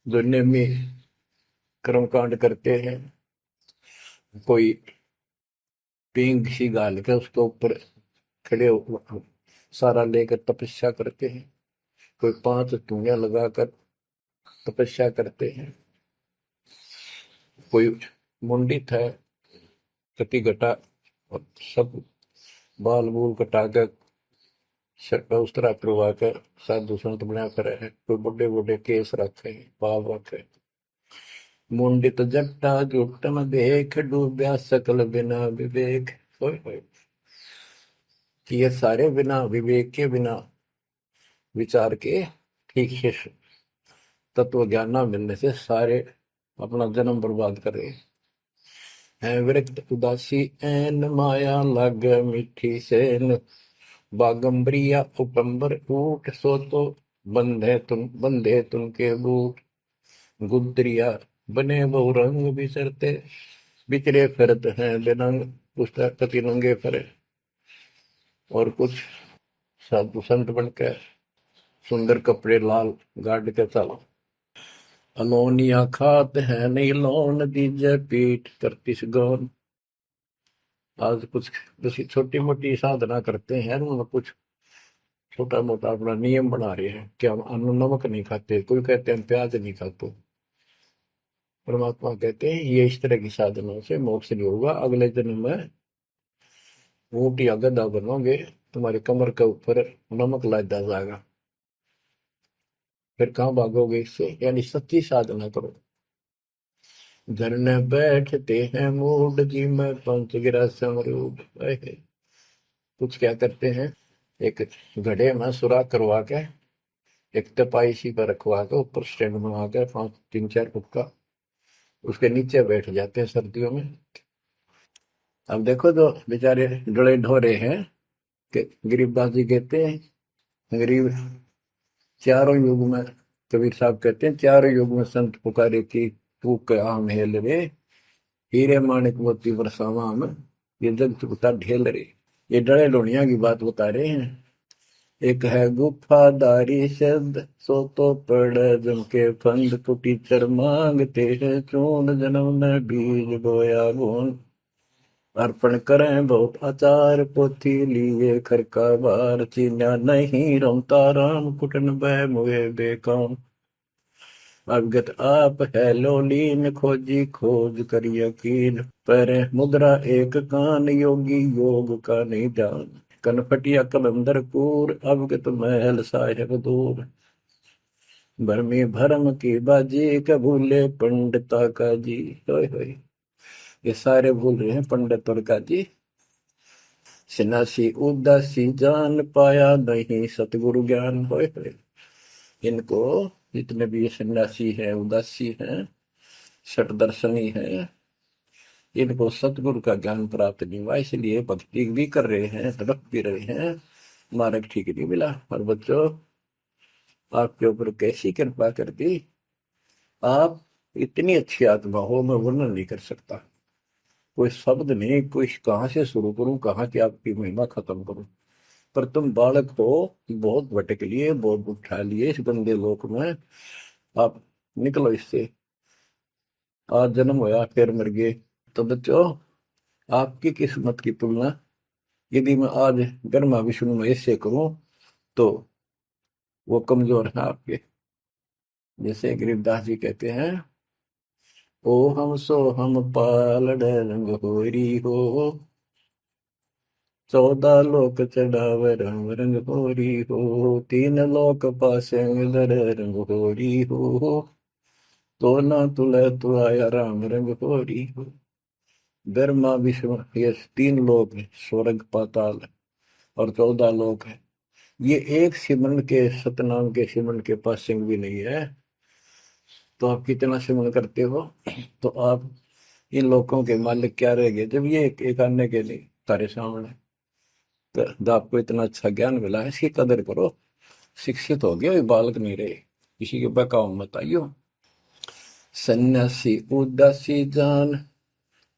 जो नेमी कर्मकांड करते हैं, कोई पींग सी गाल के उसके ऊपर खड़े सारा लेकर तपस्या करते हैं, कोई 5 धुनिया लगाकर तपस्या करते हैं, कोई मुंडित है, कति घटा, और सब बाल बूल कटा कर शर्ट उस तरह करवा कर साधु संत बना कर है, कोई बड़े बड़े केस रखे, बाल रखे। मुंडित जट्टा जुटन देख, डूबया सकल बिना विवेक। होय होय। कि ये सारे बिना विवेक के, बिना विचार के, ठीक से तत्व ज्ञान ना मिलने से सारे अपना जन्म बर्बाद कर रहे हैं। विरक्त उदासी एन माया लग मीठी सेन, बागंबरिया उपंबर ऊट, सो तो बंधे तुम के बूट। गुदरिया बने बहु रंग बिसरते, बिचरे फिरत हैं बेनंग। पुस्तक कति नंगे फरे, और कुछ साधु संत बनकर सुंदर कपड़े लाल गाड़ के चलो। अलोनिया खात है नहीं लोन, दीजे पीठ करतिस गौन। आज कुछ किसी छोटी मोटी साधना करते हैं, उनमें कुछ छोटा मोटा अपना नियम बना रहे हैं कि हम अन्न नमक नहीं खाते, कोई कहते हैं प्याज नहीं खाते। परमात्मा कहते हैं ये इस तरह की साधनों से मोक्ष नहीं होगा, अगले जन्म में ऊंट या गधा बनोगे, तुम्हारी कमर के ऊपर नमक लादा जाएगा, फिर कहाँ भागोगे इससे। यानी सच्ची साधना करो। धरने बैठते हैं मूड जी में, पंच गिरा समरूप। कुछ क्या करते हैं, एक घड़े में सुराख करवा के, एक तपाई सी पर रखवा के, ऊपर स्टैंड बनवा के 3-4 फुट का, उसके नीचे बैठ जाते हैं सर्दियों में। अब देखो तो बेचारे डले ढोरे हैं कि गरीबदास जी कहते हैं, गरीब चारों युग में, कबीर साहब कहते हैं चारों युग में संत पुकारे की, तू आम हेल रे, हीरे माणिक मोती बरसावा हम, ये जग चुकता ढेल रे। ये डरे लोनिया की बात बता रहे हैं। एक है गुफादारी शब्द, सो तो पड़ जम के फंद, तो टीचर मांगते हैं चून, जन्म में बीज बोया बूंद। अर्पण करें बहुत आचार, पोथी लिए खर का बार, चीन्या नहीं रमता राम, कुटन बह मुए बेकाम। अवगत आप है लोलीन, खोजी खोज कर यकीन, पर मुद्रा एक कान, योगी योग का नहीं जान। कनपटिया कलंदर पूर, अवगत महल साहेब दूर। भरमी भरम की बाजी, कबूले पंडिता का जी। होय होय। ये सारे भूल रहे हैं पंडित और का जी। सन्यासी उदासी जान, पाया नहीं सतगुरु ज्ञान। होय होय। इनको जितने भी सन्यासी हैं, उदासी हैं, सठ दर्शनी हैं, इनको सतगुरु का ज्ञान प्राप्त नहीं हुआ, इसलिए भक्ति भी कर रहे हैं, तड़प भी रहे हैं, मार्ग ठीक नहीं मिला। और बच्चों, आपके ऊपर कैसी कृपा कर दी, आप इतनी अच्छी आत्मा हो, मैं वर्णन नहीं कर सकता। कोई शब्द नहीं, कोई कहाँ से शुरू करूं, कहाँ की आपकी महिमा खत्म करूं। पर तुम बालक हो, बहुत भटक लिए, बहुत उठा लिए इस गंदे लोक में, आप निकलो इससे। आज जन्म होया फिर मर गए। तो बच्चों, आपकी किस्मत की तुलना यदि मैं आज ब्रह्मा विष्णु महेश से करूं, तो वो कमजोर है आपके। जैसे गरीबदास जी कहते हैं, ओ हम सो हम पालड़ रंग होरी हो, 14 लोक चढ़ाव रंग रंग होरी हो, 3 लोक पासे दर रंग होरी हो, तो ना तुले तो आया राम रंग होरी हो। ब्रह्मा विष्णु ये 3 लोक है, स्वर्ग पाताल और 14 लोक है। ये एक सिमरन के, सतनाम के सिमरन के पास सिंह भी नहीं है। तो आप कितना सिमरन करते हो, तो आप इन लोगों के मालिक क्या रह गए, जब ये एक आने के लिए तारे सामने। तो आपको इतना अच्छा ज्ञान मिला है, इसकी कदर करो। शिक्षित हो गए, बालक नहीं रहे, किसी के बहकाव मत आइयो। सन्यासी उदासी जान,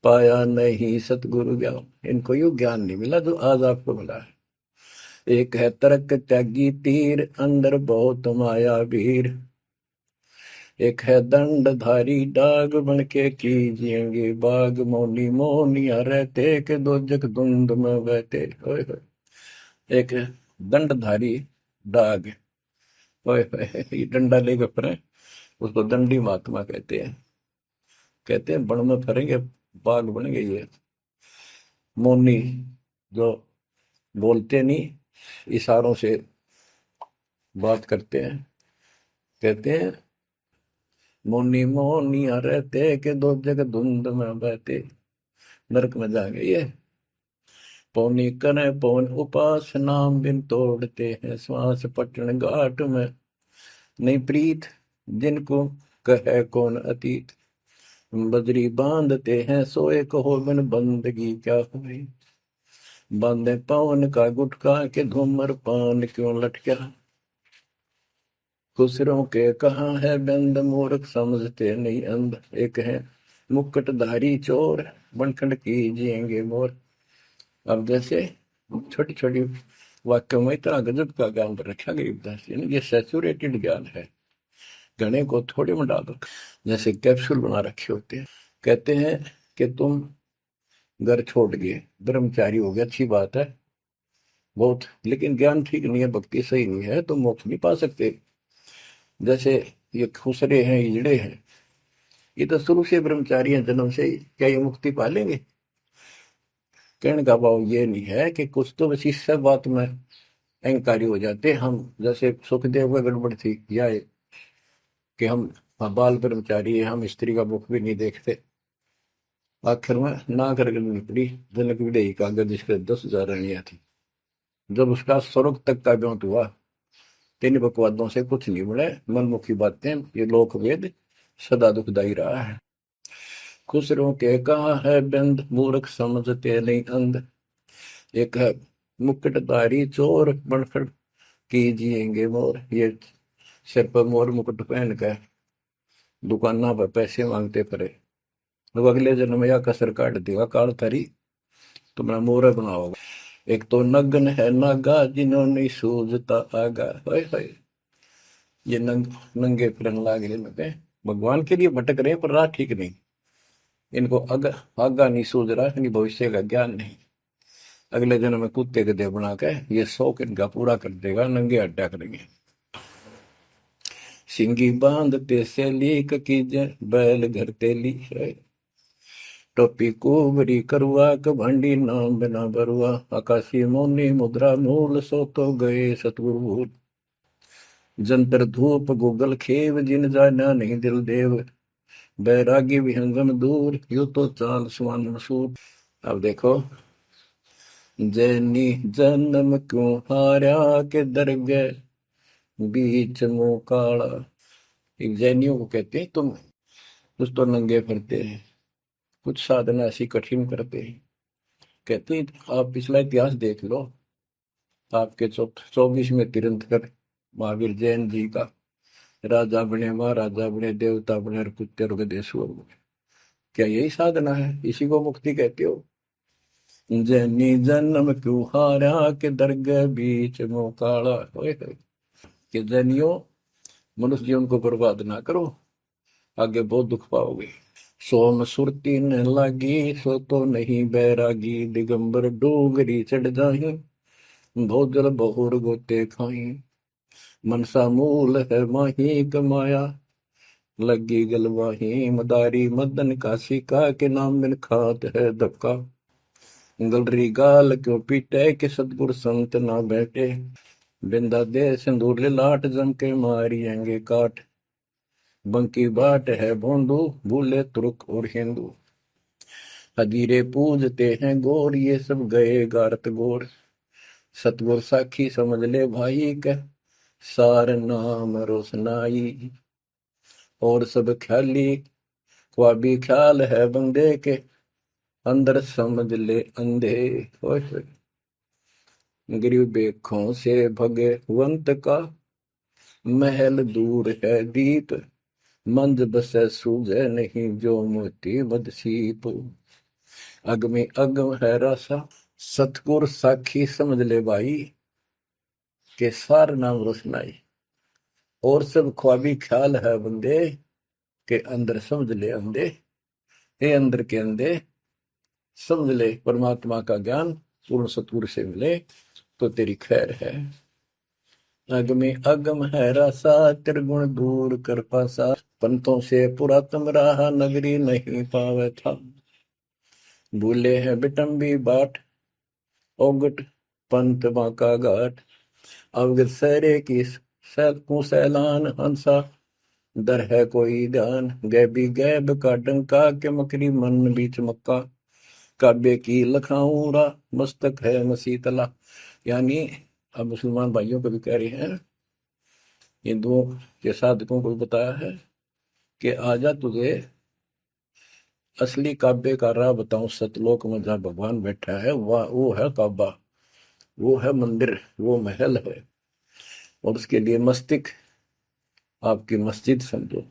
पाया नहीं सतगुरु ज्ञान। इनको यू ज्ञान नहीं मिला जो आज आपको मिला है। एक है तर्क त्यागी तीर, अंदर बहुत माया वीर। एक है दंडधारी डाग, बन के कीजिएंगे बाग, मौनी मोनिया रहते के दो जग धुंध में बहते। ओए होए। एक दंडधारी डाग, ओए होए, ये डंडा लेकर फिरे, उसको दंडी महात्मा कहते हैं। कहते हैं वन में फरेंगे बाग बन गई है। मौनी जो बोलते नहीं, इशारों से बात करते हैं, कहते हैं मौनी मौनिया रहते के दो जग धुंध में बहते, नरक में जाएंगे ये। पौनी करे पवन उपास नाम बिन तोड़ते हैं श्वास पटन घाट में, नहीं प्रीत जिनको कहे कौन अतीत, बजरी बांधते हैं सोए कहो बिन बंदगी क्या हुई, बांधे पवन का गुटका के धूमर पान क्यों लटका, खुसरों के कहाँ है बंद मूर्ख समझते नहीं अंध, एक है मुकुटधारी चोर बनखंड कीजिएंगे मोर। अब जैसे छोटी छोटी वाक्यों में इतना गजब का ज्ञान रखा गरीबदास जी ने, ये सैचुरेटेड ज्ञान है, गणे को थोड़े में डाल रखा, जैसे कैप्सूल बना रखे होते हैं। कहते हैं कि तुम घर छोड़ गए, ब्रह्मचारी हो गया, अच्छी बात है बहुत, लेकिन ज्ञान ठीक नहीं है, भक्ति सही नहीं है, तो मोक्ष नहीं पा सकते। जैसे ये खुसरे हैं, इजड़े हैं, ये तो शुरू से ब्रह्मचारी हैं जन्म से ही, क्या ये मुक्ति पालेंगे? कहने का भाव ये नहीं है कि कुछ तो बस इस सब बात में अहंकारी हो जाते हम, जैसे सुखदेव में गड़बड़ थी या कि हम बाल ब्रह्मचारी है, हम स्त्री का मुख भी नहीं देखते। आखिर में ना करके निकली जनक विदेही का गद, जिसके 10,000 रानियां थी। जब उसका स्वर्ग तक का ब्योंत हुआ, तीन बकवादों से कुछ नहीं मिले, मनमुखी बातें, ये लोक वेद सदा दुखदाई रहा है। खुसरों के कहा है बंद मूर्ख समझते नहीं अंध, एक है मुकुटधारी चोर बनखड़ कीजिएंगे मोर, ये सिर पर मोर मुकुट पहन कर दुकाना पर पैसे मांगते पड़े, तो अगले जन्म में या कसर काट देगा काल तारी, तुम्हारा मोर बनाओगा। एक तो नग्न है नागा जिन्होंने सूझता आगा, हाय ये नंगे फिरन लागे में भगवान के लिए भटक रहे हैं, पर राह ठीक नहीं, इनको आगा नहीं सूझ रहा, इनकी भविष्य का ज्ञान नहीं। अगले जन्म में कुत्ते गधे बना के ये शौक इनका पूरा कर देगा, नंगे अड्डा करेंगे। सिंगी बांधते से लीक की बैल घर तेली है, टोपी कुबरी करुआ कभंडी नाम बिना बरुआ, आकाशी मोनी मुद्रा मूल सो तो गए सतगुरु भूल, जंतर धूप गूगल खेव जिन जाना नहीं दिल देव, बैरागी विहंगम दूर यू तो चाल सुवन मसूर। अब देखो, जैनी जन्म क्यों हारा के दरगे बीच मुंह काला, एक जैनियों को कहते हैं तुम कुछ तो नंगे फिरते हैं, कुछ साधना ऐसी कठिन करते हैं। कहते हैं आप पिछला इतिहास देख लो, आपके 24वें तीर्थंकर महावीर जैन जी का, राजा बने, महाराजा बने, देवता बने और कुत्ते और गधेश्वर बने, क्या यही साधना है? इसी को मुक्ति कहते हो? जैनी जन्म क्यों हारा के दरगाह बीच मुंह काला, कि जैनियों मनुष्य जीवन को बर्बाद ना करो, आगे बहुत दुख पाओगे। सोम सुरती न लागी सो तो नहीं बैरागी, दिगंबर डोगरी चढ़ जाही भोजल बहुर गोते खाई, मनसा मूल है माही कमाया लगी गलवाही, मदारी मदन काशी का के नाम बिन खात है धक्का, गलरी गाल क्यों पीटे के सतगुर संत ना बैठे, बिंदा दे सिंदूर लाट जम के मारियेंगे काट, बंकी बाट है भोंदू भूले तुर्क और हिंदू, हदीरे पूजते हैं गोर ये सब गए गारत गोर, सतगुर साखी समझ ले भाई के सार नाम रोशनाई, और सब ख्याली ख्वाबी ख्याल है बंदे के अंदर समझ ले अंधे, गरीब बेखों से भगवंत का महल दूर है दीप, मंद बसे सूझे नहीं जो मोती बदसीप, अगमी अगम है रसा सतगुर साखी समझ ले भाई के सार नाम रोशनाई, और सब ख्वाबी ख्याल है बंदे के अंदर समझ ले अंधे, हे अंदर के अंधे समझ ले परमात्मा का ज्ञान पूर्ण सतगुरु से मिले तो तेरी खैर है। अगमे अगम है रसा त्रिगुण दूर कर पासा, पंथों से पुरातन रहा, नगरी नहीं पावे था। भूले हैं बिटम्बी बाट, ओगट पंथ बांका घाट। अवगत सहरे की सैलकों सैलान, हंसा दर है कोई ध्यान। गैबी गैब का डंका, के मकरी मन बीच मक्का। काबे की लखाऊरा, मस्तक है मसीतला। यानी अब मुसलमान भाइयों को भी कह रहे हैं, हिंदुओं के साधकों को बताया है कि आजा तुझे असली काबे का राह बताऊं। सतलोक में जहाँ भगवान बैठा है वह वो है काबा, वो है मंदिर, वो महल है। और उसके लिए मस्तिष्क आपकी मस्जिद समझो।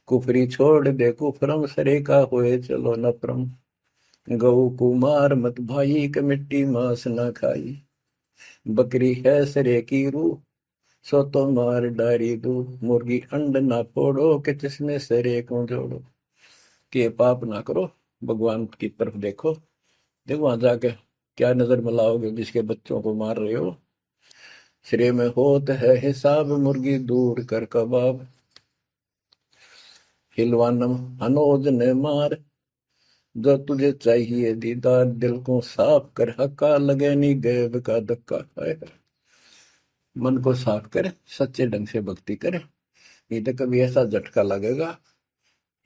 कुफरी छोड़ दे कुफरम, सरे का होए चलो नफरम। गऊ कुमार मत भाई, के मिट्टी मांस न खाई। बकरी है सरे की रूह, सो तो मार डारी दू। मुर्गी अंड ना फोड़ो, के जिसमें सरे को जोड़ो। के पाप ना करो, भगवान की तरफ देखो। देखो वहां जाके क्या नजर मिलाओगे, जिसके बच्चों को मार रहे हो। श्रेय में होत है हिसाब, मुर्गी दूर कर कबाब। हिलवानम हनोज ने मार, जो तुझे चाहिए दीदार। दिल को साफ कर, हक्का लगे नी गैब का धक्का। मन को साफ कर, सच्चे ढंग से भक्ति करे, नहीं तो कभी ऐसा झटका लगेगा,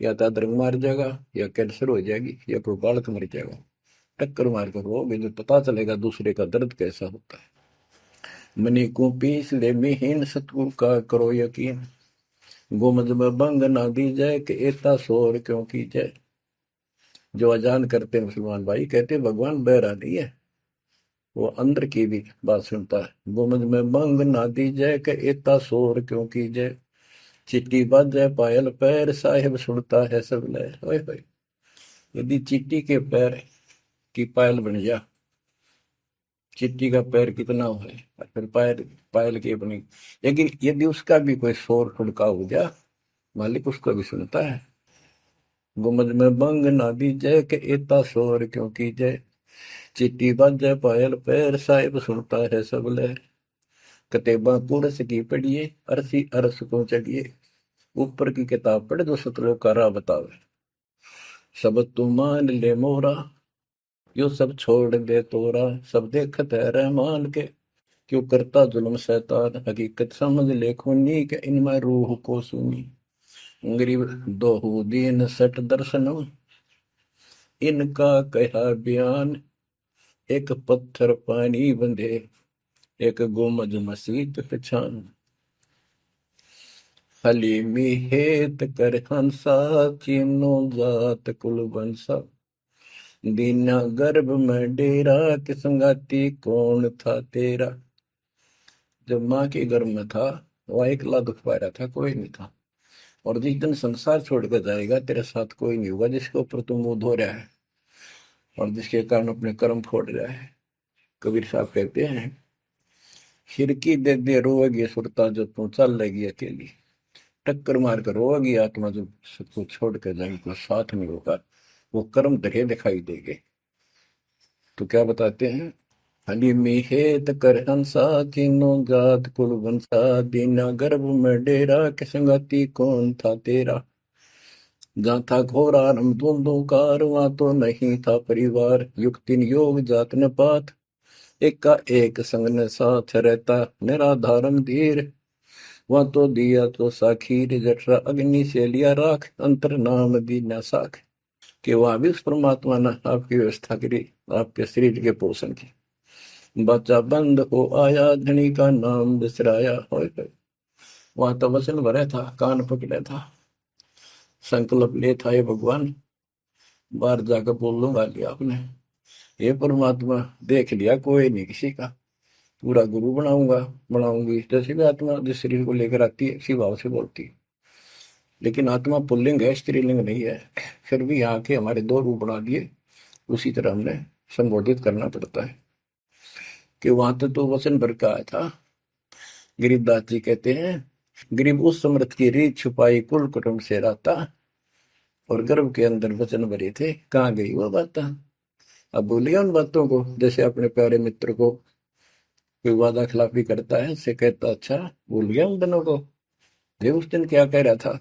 या तो अदरंग मार जाएगा, या कैंसर हो जाएगी, या कोई बालक मर जाएगा। टक्कर मार कर वो भी पता चलेगा दूसरे का दर्द कैसा होता है। मनी को पीस ले मिहीन, सतगुरु का करो यकीन। गुमज में बंग ना दी जाए, कि एता शोर क्यों की जाए। जो अजान करते मुसलमान भाई कहते भगवान बहरा नहीं है, वो अंदर की भी बात सुनता है। गुमज में बंग ना दी जाए, कि एता शोर क्यों की जाए। चिट्टी बाजे पायल पैर, साहिब सुनता है सब लय। ओए होए, यदि चिट्टी के पैर की पायल बन जा, चिट्टी का पैर कितना है, और फिर पायल पायल की अपनी, लेकिन यदि उसका भी कोई शोर खुड़का हो जा, मालिक उसको भी सुनता है। गुमज में बंग ना दी जय, के एता शोर क्यों की जय। चिट्टी बाजे पायल पैर, साहिब सुनता है सब लहर। कतेबा कुरस की पढ़िए, अरसी अरस को चढ़िए। ऊपर की किताब पढ़े, जो सतलोक का राह बतावे। सब तू मान ले मोरा, यो सब छोड़ दे तोरा। सब देखत है रहमान के, क्यों करता जुल्म शैतान। हकीकत समझ ले खूनी, के इनमें रूह को सुनी। गरीब दोहू दीन सट दर्शनम, इनका कहा बयान। एक पत्थर पानी बंधे, एक गुमज मसीत पहचान। हलीमी हेत कर हंसा, चीनो जात कुल बंसा। दीना गर्भ में डेरा, कि संगाती कौन था तेरा। जब माँ के गर्भ में था, वह अकेला दुख पा रहा था, कोई नहीं था। और जिस दिन संसार छोड़कर जाएगा, तेरे साथ कोई नहीं होगा, जिसके ऊपर तुम मुंह धो रहा है और जिसके कारण अपने कर्म फोड़ रहा है। कबीर साहब कहते हैं, खिड़की दे दे रोएगी सुरता, जो तू चल लेगी अकेली। टक्कर मार कर रोएगी आत्मा, जो सबको छोड़ कर जाएगी, कोई साथ नहीं होगा, वो कर्म धरे दिखाई देंगे। तो क्या बताते हैं, हली मिहेत कर हंसा, तीनों जात कुल वंशा। दीना गर्भ में डेरा, के संगति कौन था तेरा। जहाँ था घोरा रम धुंधुकार, वहां तो नहीं था परिवार। युक्तिन योग जात न पात, एक का एक संग न साथ रहता। निराधारम धीर, वहां तो दिया तो साखीर। जठरा अग्नि से लिया राख, अंतर नाम दीना साख। कि वहां भी उस परमात्मा ने आपकी व्यवस्था करी, आपके शरीर के पोषण की। बच्चा बंद हो आया, धनी का नाम बिसराया। हो वहां तो वचन भरा था, कान पकड़ा था, संकल्प ले था, ये भगवान बाहर जाकर बोल लूंगा लिया आपने। ये परमात्मा देख लिया, कोई नहीं किसी का, पूरा गुरु बनाऊंगा बनाऊंगी। जैसे भी आत्मा जिस शरीर को लेकर आती है, इसी भाव से बोलती है। लेकिन आत्मा पुल्लिंग है, स्त्रीलिंग नहीं है। फिर भी यहाँ के हमारे दो रूप बना दिए, उसी तरह हमने संबोधित करना पड़ता है। कि वहां तो वचन भर का आया था। गरीबदास जी कहते हैं, गरीब उस समृद्ध की रीत छुपाई, कुल कुटुंब से रहता। और गर्भ के अंदर वचन भरे थे, कहाँ गई वो बात। अब भूलिए उन बातों को। जैसे अपने प्यारे मित्र को कोई वादा खिलाफी करता है, उससे कहता अच्छा भूल गया उन दिनों को, ये उस दिन क्या कह रहा था।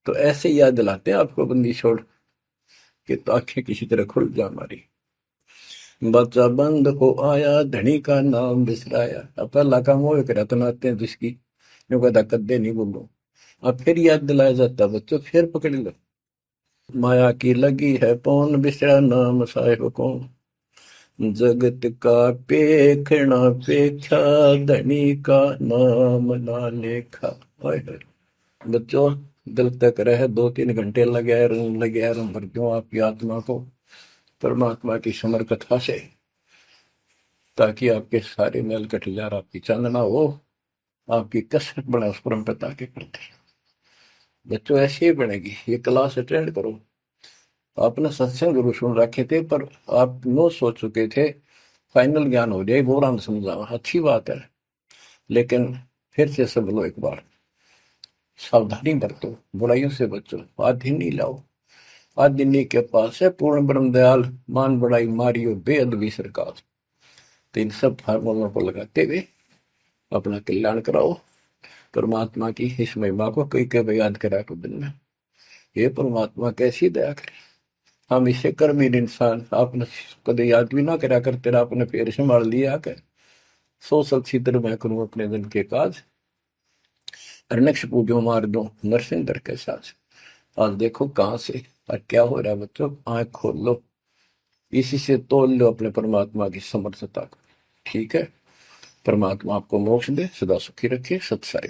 तो ऐसे याद दिलाते हैं आपको बंदी छोड़ के, तो आंखें किसी तरह खुल जा हमारी। बच्चा बंद हो आया, धनी का नाम बिसराया। अब पहला काम वो एक रत्न आते हैं जिसकी जो कहता कद्दे नहीं बोलो, अब फिर याद दिलाया जाता है बच्चों, फिर पकड़ लो। माया की लगी है पौन, बिसरा नाम साहिब कौन। जगत का पेखना पेखा, धनी का नाम ना लेखा। हाय हाय। बच्चों, दिल तक रहे 2-3 घंटे लगे रूम भर क्यों आपकी आत्मा को परमात्मा की समर कथा से, ताकि आपके सारे मेल कट जाए, आपकी चांदना हो, आपकी कसरत बने उस परम पिता के प्रति। बच्चों ऐसे ही बनेगी। ये क्लास अटेंड करो। आपने सत्संग जरूर सुन रखे थे, पर आप नो सोच चुके थे फाइनल ज्ञान हो जाए, बोरा में समझा, अच्छी बात है, लेकिन फिर से सब लो एक बार। सावधानी बरतो, बुराइयों से बचो, आधि नहीं लाओ। आदिनी के पास है पूर्ण ब्रह्म दयाल, मान बड़ाई मारियो बेअदबी सरकार। तो इन सब फार्मूलों को लगाते हुए अपना कल्याण कराओ। परमात्मा की इस महिमा को कई कई याद करा को दिन में, ये परमात्मा कैसी दया करे। हम इसे कर्महीन इंसान, आपने कदे याद भी ना करा कर, तेरा अपने पैर से मार लिया कर। सो सलछिद्र मैं करूं अपने दिन के काज, हरनक्ष पूजो मार दो नरसिंदर के साथ। आज देखो कहां से और क्या हो रहा है बच्चों, आंख खोल लो, इसी से तोल लो अपने परमात्मा की समर्थता को। ठीक है, परमात्मा आपको मोक्ष दे, सदा सुखी रखे। सत्साई।